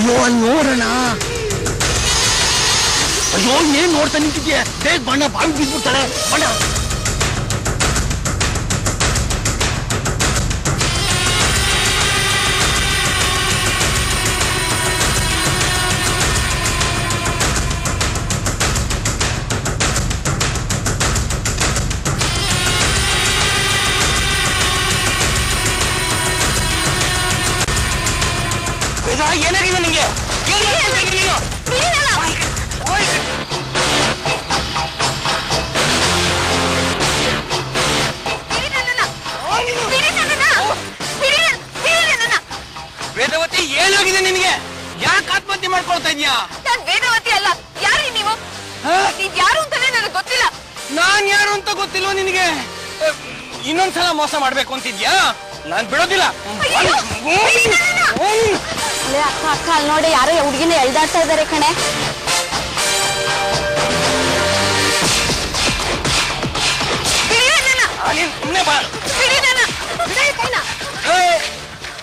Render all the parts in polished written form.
ಅಯ್ಯೋ ಅಲ್ಲಿ ನೋಡೋಣ. ಅಯ್ಯೋ ಏನ್ ನೋಡ್ತಾ ನಿಂತಿದ್ಯಾ? ಬೇಗ ಬಣ್ಣ ಬಾವಿ ಬಿದ್ಬಿಡ್ತಾಳೆ. ಬಣ್ಣ ಏನಾಗಿದೆ ನಿಂಗೆ? ವೇದವತಿ ಏನಾಗಿದೆ ನಿನಗೆ? ಯಾಕೆ ಆತ್ಮಹತ್ಯೆ ಮಾಡ್ಕೊಳ್ತಾ ಇದ್ಯಾ? ನಾನ್ ವೇದವತಿ ಅಲ್ಲ. ಯಾರು ನೀವು? ನೀವ್ ಯಾರು ಅಂತಾನೆ ನನಗೆ ಗೊತ್ತಿಲ್ಲ. ನಾನ್ ಯಾರು ಅಂತ ಗೊತ್ತಿಲ್ವ ನಿನಗೆ? ಇನ್ನೊಂದ್ಸಲ ಮೋಸ ಮಾಡ್ಬೇಕು ಅಂತಿದ್ಯಾ? ನಾನ್ ಬಿಡೋದಿಲ್ಲ. ಅಕ್ಕ ಅಕ್ಕ ಅಲ್ಲಿ ನೋಡಿ, ಯಾರೋ ಹುಡುಗಿನ ಎಳ್ದಾಡ್ತಾ ಇದಾರೆ ಕಣೆ.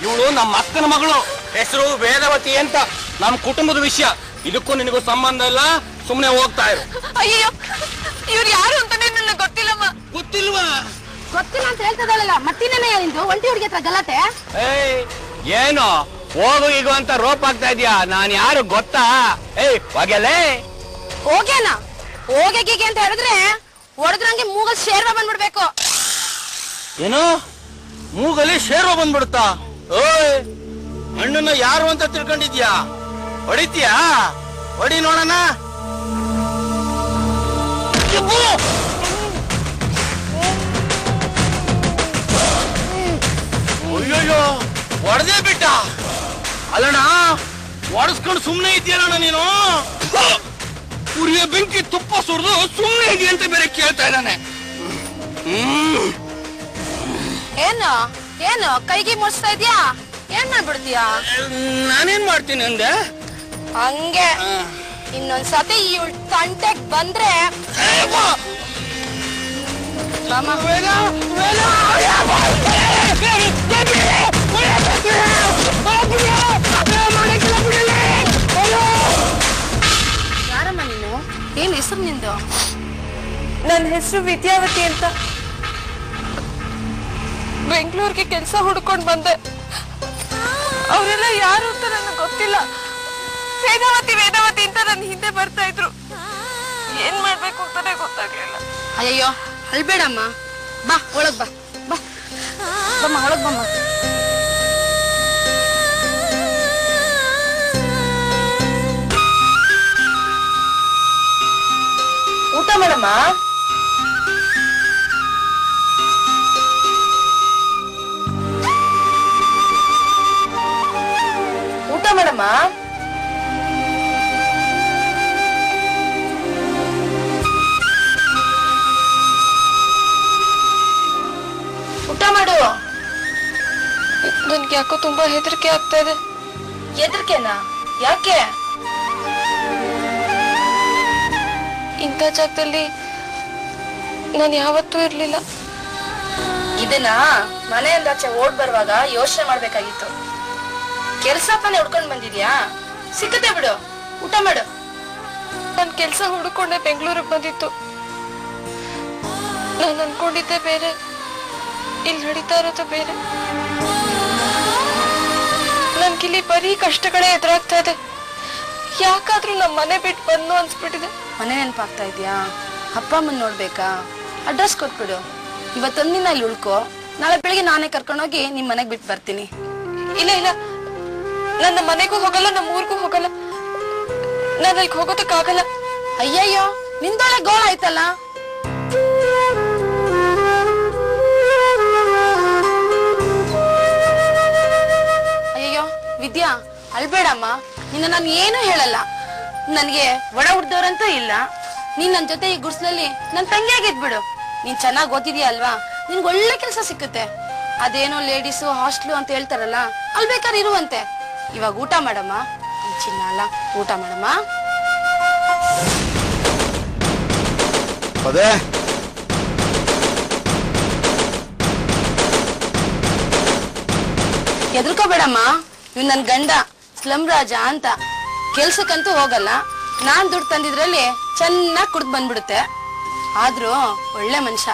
ಇವಳು ನಮ್ಮ ಅಕ್ಕನ ಮಗಳು, ಹೆಸರು ವೇದವತಿ ಅಂತ. ನಮ್ಮ ಕುಟುಂಬದ ವಿಷಯ, ಇದಕ್ಕೂ ನಿನಗೂ ಸಂಬಂಧ ಇಲ್ಲ. ಸುಮ್ನೆ ಹೋಗ್ತಾ ಇರು. ಅಯ್ಯೋ, ಇವ್ರು ಯಾರು ಅಂತಾನೆ ನನಗೆ ಗೊತ್ತಿಲ್ಲಮ್ಮ. ಗೊತ್ತಿಲ್ವಾ? ಗೊತ್ತಿಲ್ಲ ಅಂತ ಹೇಳ್ತದಲ್ಲ, ಮತ್ತಿನ್ನೇನ ನಿಂದು ಒಂಟಿ ಹುಡುಗಿ ಹತ್ರ ಗಲಾಟೆ? ಏನು ಹೋಗು ಈಗ ಅಂತ ರೋಪ್ ಆಗ್ತಾ ಇದ್ಯಾ? ನಾನ್ ಯಾರು ಗೊತ್ತಾ? ಹೋಗ್ಯಲೇ. ಹೋಗ್ಯಾನ? ಹೋಗೀಗೆ ಅಂತ ಹೇಳಿದ್ರೆ ಹೊಡೆದ್ರಂಗೆ ಮೂಗಲ್ ಶೇರ್ವ ಬಂದ್ಬಿಡ್ಬೇಕು. ಏನು ಮೂಗಲ್ಲಿ ಶೇರ್ವ ಬಂದ್ಬಿಡುತ್ತಾ? ಅಣ್ಣನ ಯಾರು ಅಂತ ತಿಳ್ಕೊಂಡಿದ್ಯಾ? ಹೊಡಿತೀಯಾ? ಹೊಡಿ ನೋಡೋಣ. ಅಯ್ಯಯ್ಯೋ, ಹೊಡೆದೇ ಬಿಟ್ಟ. ಅಲ್ಲಣ್ಣ, ಹೊಡೆಸ್ಕೊಂಡು ಸುಮ್ನೆ ಇದೆಯಲ್ಲಣ್ಣ ನೀನು? ಉರಿಯ ಬೆಂಕಿ ತುಪ್ಪ ಸುರಿದು ಸುಮ್ನೆ ಇದೆಯ ಅಂತ ಬೇರೆ ಕೇಳ್ತಾ ಇದ್ದಾನೆ. ಏನು ಏನು ಕೈಗೆ ಮುಡ್ಸ್ತಾ ಇದ್ಯಾ? ಏನ್ ಮಾಡ್ಬಿಡ್ತೀಯಾ? ನಾನೇನ್ ಮಾಡ್ತೀನಿ ಅಂದೆ? ಹಂಗೆ ಇನ್ನೊಂದ್ಸತಿ ಈ ತಂಟೆಗ್ ಬಂದ್ರೆ ಯಾರಮ್ಮ ನೀನು? ಏನ್ ಹೆಸರು ನಿಂದು? ನನ್ನ ಹೆಸರು ವಿದ್ಯಾವತಿ ಅಂತ. ಬೆಂಗಳೂರಿಗೆ ಕೆಲಸ ಹುಡ್ಕೊಂಡ್ ಬಂದೆ. ಅವರೆಲ್ಲ ಯಾರು ಅಂತ ನನಗೆ ಗೊತ್ತಿಲ್ಲ. ವೇದಾವತಿ ವೇದಾವತಿ ಅಂತ ನನ್ನ ಹಿಂದೆ ಬರ್ತಾ ಇದ್ರು. ಏನ್ ಮಾಡ್ಬೇಕು ಅಂತಾನೆ ಗೊತ್ತಾಗ್ಲಿಲ್ಲ. ಅಯ್ಯೋ ಅಲ್ಬೇಡಮ್ಮ, ಬಾ ಒಳಗ್ ಬಾ. ಬಾ ಬಮ್ಮ, ಒಳಗ್ ಬಮ್ಮ. ಊಟ ಮಾಡಮ್ಮ. ಊಟ ಮಾಡಮ್ಮ. ಊಟ ಮಾಡು. ನನ್ಗೆ ಯಾಕೋ ತುಂಬಾ ಹೆದರಿಕೆ ಆಗ್ತಾ ಇದೆ. ಹೆದರಿಕೆನಾ? ಯಾಕೆ? ಇಂಥ ಜಾಗದಲ್ಲಿ ನಾನು ಯಾವತ್ತೂ ಇರ್ಲಿಲ್ಲ. ಇದನ್ನ ಮನೆಯಿಂದಾಚೆ ಓಡ್ ಬರುವಾಗ ಯೋಚನೆ ಮಾಡ್ಬೇಕಾಗಿತ್ತು. ಕೆಲ್ಸ ತಾನೇ ಹುಡ್ಕೊಂಡ್ ಬಂದಿದ್ಯಾ? ಸಿಕ್ಕತ್ತೆ ಬಿಡು. ಊಟ ಮಾಡು. ನನ್ ಕೆಲ್ಸ ಹುಡುಕೊಂಡೆ ಬೆಂಗಳೂರಿಗೆ ಬಂದಿತ್ತು. ನಾನು ಅನ್ಕೊಂಡಿದ್ದೆ ಬೇರೆ, ಇಲ್ಲಿ ನಡೀತಾ ಇರೋದು ಬೇರೆ. ನನ್ಗಿಲ್ಲಿ ಬರೀ ಕಷ್ಟಗಳೇ ಎದುರಾಗ್ತಾ ಇದೆ. ಯಾಕಾದ್ರೂ ನಮ್ಮ ಮನೆ ಬಿಟ್ಟು ಬಂದು ಅನ್ಸ್ಬಿಟ್ಟಿದೆ. ಮನೆ ನೆನಪಾಗ್ತಾ ಇದ್ಯಾ? ಅಪ್ಪ ಅಮ್ಮನ್ ನೋಡ್ಬೇಕಾ? ಅಡ್ರೆಸ್ ಕೊಟ್ಬಿಡು. ಇವತ್ತೊಂದಿನ ಇಲ್ಲಿ ಉಳ್ಕೋ. ನಾಳೆ ಬೆಳಿಗ್ಗೆ ನಾನೇ ಕರ್ಕೊಂಡೋಗಿ ನಿಮ್ ಮನೆಗ್ ಬಿಟ್ಟು ಬರ್ತೀನಿ. ಇಲ್ಲ ಇಲ್ಲ, ನನ್ನ ಮನೆಗೂ ಹೋಗಲ್ಲ, ನಮ್ಮ ಊರಿಗೂ ಹೋಗಲ್ಲ. ನಾನು ಅಲ್ಲಿಗೆ ಹೋಗೋದಕ್ಕಾಗಲ್ಲ. ಅಯ್ಯಯ್ಯೋ, ನಿಂದೊಳಗೆ ಗೋಳ ಆಯ್ತಲ್ಲ. ಅಯ್ಯಯ್ಯೋ ವಿದ್ಯಾ, ಅಳ್ಬೇಡಮ್ಮ. ನಿನ್ನ ನಾನು ಏನು ಹೇಳಲ್ಲ. ನನ್ಗೆ ಒಡ ಹುಡ್ದವ್ರಂತ ಇಲ್ಲ. ನೀನ್ ನನ್ ಜೊತೆ ಈ ಗುಡ್ಸ್ಲಲ್ಲಿ ನನ್ ತಂಗಿಯಾಗಿದ್ಬಿಡು. ನೀನ್ ಚೆನ್ನಾಗ್ ಓದಿದ್ಯಾ ಅಲ್ವಾ, ನಿನ್ಗೆ ಒಳ್ಳೆ ಕೆಲ್ಸ ಸಿಕ್ಕುತ್ತೆ. ಅದೇನೋ ಲೇಡೀಸು ಹಾಸ್ಟ್ಲು ಅಂತ ಹೇಳ್ತಾರಲ್ಲ, ಅಲ್ಲಿ ಬೇಕಾದ್ರೆ ಇರುವಂತೆ. ಇವಾಗ ಊಟ ಮಾಡಮ್ಮ. ಚಿನ್ನ ಅಲ್ಲ, ಊಟ ಮಾಡಮ್ಮ. ಅದೇ ಎದ್ರಕೋಬೇಡಮ್ಮ. ಇವ್ ನನ್ ಗಂಡ ಸ್ಲಂ ರಾಜ ಅಂತ. ಕೆಲ್ಸಕ್ಕಂತೂ ಹೋಗಲ್ಲ. ನಾನ್ ದುಡ್ಡು ತಂದಿದ್ರಲ್ಲಿ ಚೆನ್ನಾಗ್ ಕುಡ್ದು ಬಂದ್ಬಿಡುತ್ತೆ. ಆದ್ರೂ ಒಳ್ಳೆ ಮನುಷ್ಯ,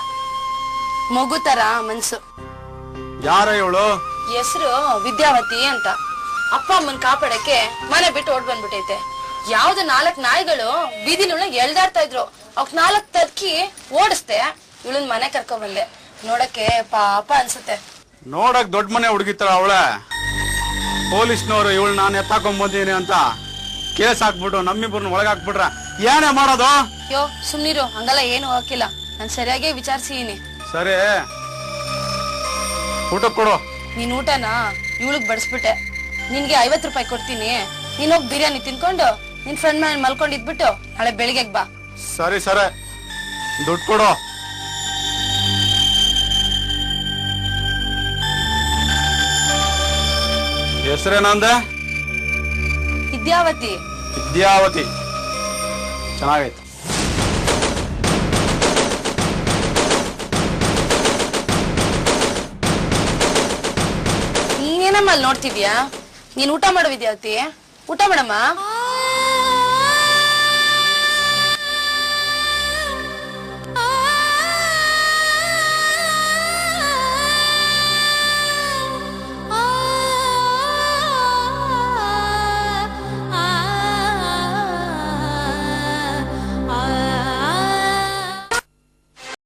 ಮಗು ತರ ಮನ್ಸು. ಯಾರ ಇವಳು? ಹೆಸರು ವಿದ್ಯಾವತಿ ಅಂತ. ಅಪ್ಪ ಅಮ್ಮನ್ ಕಾಪಾಡಕ್ಕೆ ಮನೆ ಬಿಟ್ಟು ಓಡ್ ಬಂದ್ಬಿಟ್ಟೈತೆ. ಯಾವ್ದು 4 ನಾಯಿಗಳು ಬೀದಿನ ಎಳ್ದಾಡ್ತಾ ಇದ್ರು. ಅವಕ್ 4 ತದ್ಕಿ ಓಡಿಸ್ದೆ. ಇವಳನ್ ಮನೆ ಕರ್ಕೊ ಬಂದೆ. ನೋಡಕ್ಕೆ ಪಾಪ ಅನ್ಸುತ್ತೆ. ನೋಡಕ್ ದೊಡ್ಡ ಮನೆ ಹುಡುಗಿತರ ಅವಳೆ. ಪೊಲೀಸ್ನವರು ಇವಳು ನಾನು ಎತ್ತಾಕೊಂಡ್ ಬಂದೀನಿ ಅಂತ ಕೇಸ್ ಹಾಕ್ಬಿಟ್ಟು ನಮ್ಮಿಬ್ಬರನ್ನ ಒಳಗಾಕ್ಬಿಟ್ರ ಏನೇ ಮಾಡೋದು? ಯೋ ಸುಮ್ನಿರು, ಹಂಗಲ್ಲ ಏನು ಹಾಕಿಲ್ಲ. ನಾನ್ ಸರಿಯಾಗಿ ವಿಚಾರಿಸಿದೀನಿ. ಸರಿ, ಊಟ ಕೊಡು. ನೀನ್ ಊಟನ ಇವಳಿಗೆ ಬಡಿಸ್ಬಿಟ್ಟೆ. ನಿನ್ಗೆ 50 ರೂಪಾಯಿ ಕೊಡ್ತೀನಿ. ನೀನ್ ಹೋಗಿ ಬಿರಿಯಾನಿ ತಿನ್ಕೊಂಡು ನಿನ್ ಫ್ರೆಂಡ್ ಮನೆ ಮಲ್ಕೊಂಡಿದ್ಬಿಟ್ಟು ನಾಳೆ ಬೆಳಿಗ್ಗೆ ಬಾ. ಸರಿ ಸರಿ, ದುಡ್ಡು ಕೊಡು. ಹೆಸರೇನಂದೆ? ವಿದ್ಯಾವತಿ. ವಿದ್ಯಾವತಿ, ಚೆನ್ನಾಗೈತೆ. ನೀನೇನಮ್ಮ ಅಲ್ಲಿ ನೋಡ್ತಿದ್ಯಾ? ನೀನ್ ಊಟ ಮಾಡು ವಿದ್ಯಾವತಿ, ಊಟ ಮಾಡಮ್ಮ.